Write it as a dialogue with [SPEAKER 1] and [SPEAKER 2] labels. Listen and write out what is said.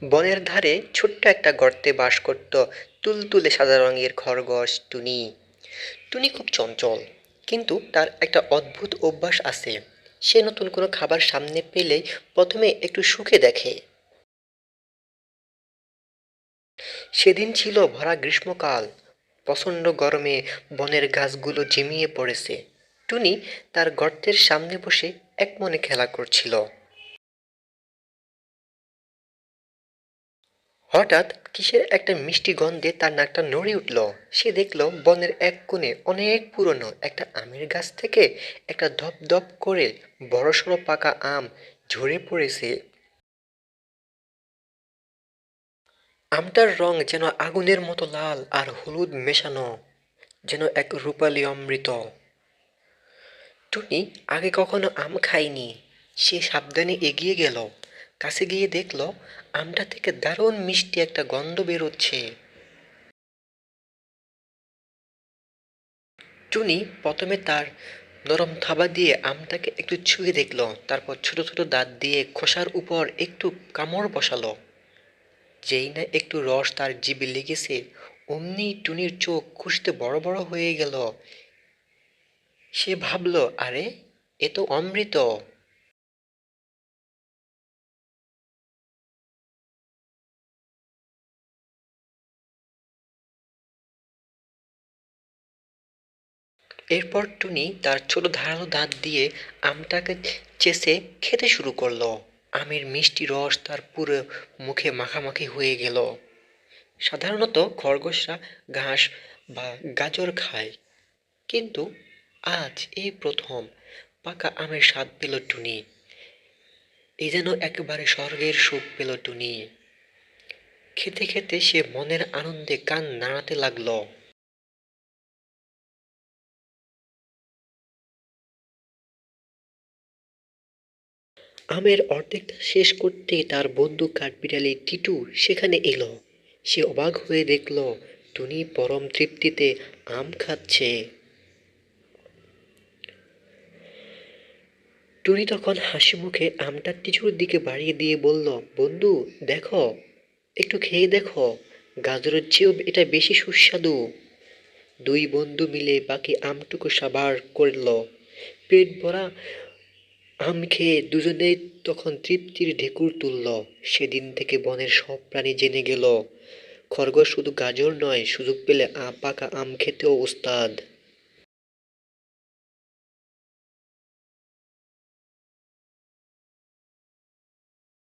[SPEAKER 1] বনের ধারে ছোট্ট একটা গর্তে বাস করত তুলতুলে সাদা রঙের খরগোশ টুনি। টুনি খুব চঞ্চল, কিন্তু তার একটা অদ্ভুত অভ্যাস আছে। সে নতুন কোনো খাবার সামনে পেলেই প্রথমে একটু শুঁকে দেখে। সেদিন ছিল ভরা গ্রীষ্মকাল। প্রচণ্ড গরমে বনের গাছগুলো ঝিমিয়ে পড়েছে। টুনি তার গর্তের সামনে বসে একমনে খেলা করছিল। হঠাৎ কিসের একটা মিষ্টি গন্ধে তার নাকটা নড়ে উঠল। সে দেখল বনের এক কোণে অনেক পুরনো একটা আমের গাছ থেকে একটা ধপ ধপ করে বড়সড় পাকা আম ঝরে পড়েছে। আমটার রং যেন আগুনের মতো লাল আর হলুদ মেশানো, যেন এক রূপালি অমৃত। টুনি আগে কখনো আম খায়নি। সে সাবধানে এগিয়ে গেল। কাছে গিয়ে দেখল আমটা থেকে দারুণ মিষ্টি একটা গন্ধ বেরোচ্ছে। টুনি প্রথমে তার নরম থাবা দিয়ে আমটাকে একটু ছুঁয়ে দেখল, তারপর ছোট ছোট দাঁত দিয়ে খোসার উপর একটু কামড় বসালো। যেই না একটু রস তার জিভে লেগেছে, অমনি টুনির চোখ খুশিতে বড় বড় হয়ে গেল। সে ভাবল, আরে, এ তো অমৃত। এরপর টুনি তার ছোট ধারালো দাঁত দিয়ে আমটাকে চেষে খেতে শুরু করলো। আমের মিষ্টি রস তার পুরো মুখে মাখামাখি হয়ে গেল। সাধারণত খরগোশরা ঘাস বা গাজর খায়, কিন্তু আজ এই প্রথম পাকা আমের স্বাদ পেল টুনি। এ যেন একেবারে স্বর্গের সুখ পেল টুনি। খেতে খেতে সে মনের আনন্দে কান নাড়াতে লাগলো। আমের অর্ধেকটা শেষ করতে তার বন্ধু কাঠবিড়ালি টিটু সেখানে এলো। সে অবাক হয়ে দেখল টুনি পরম তৃপ্তিতে আম খাচ্ছে। টুনি তখন হাসি মুখে আমটা টিচুর দিকে বাড়িয়ে দিয়ে বলল, বন্ধু, দেখো, একটু খেয়ে দেখো, গাজরের চেয়েও এটা বেশি সুস্বাদু। দুই বন্ধু মিলে বাকি আমটুকু সাবার করল। পেট ভরা আম খেয়ে দুজনেই তখন তৃপ্তির ঢেকুর তুলল। সেদিন থেকে বনের সব প্রাণী জেনে গেল খরগোশ শুধু গাজর নয়, সুযোগ পেলে পাকা আম খেতেও ওস্তাদ।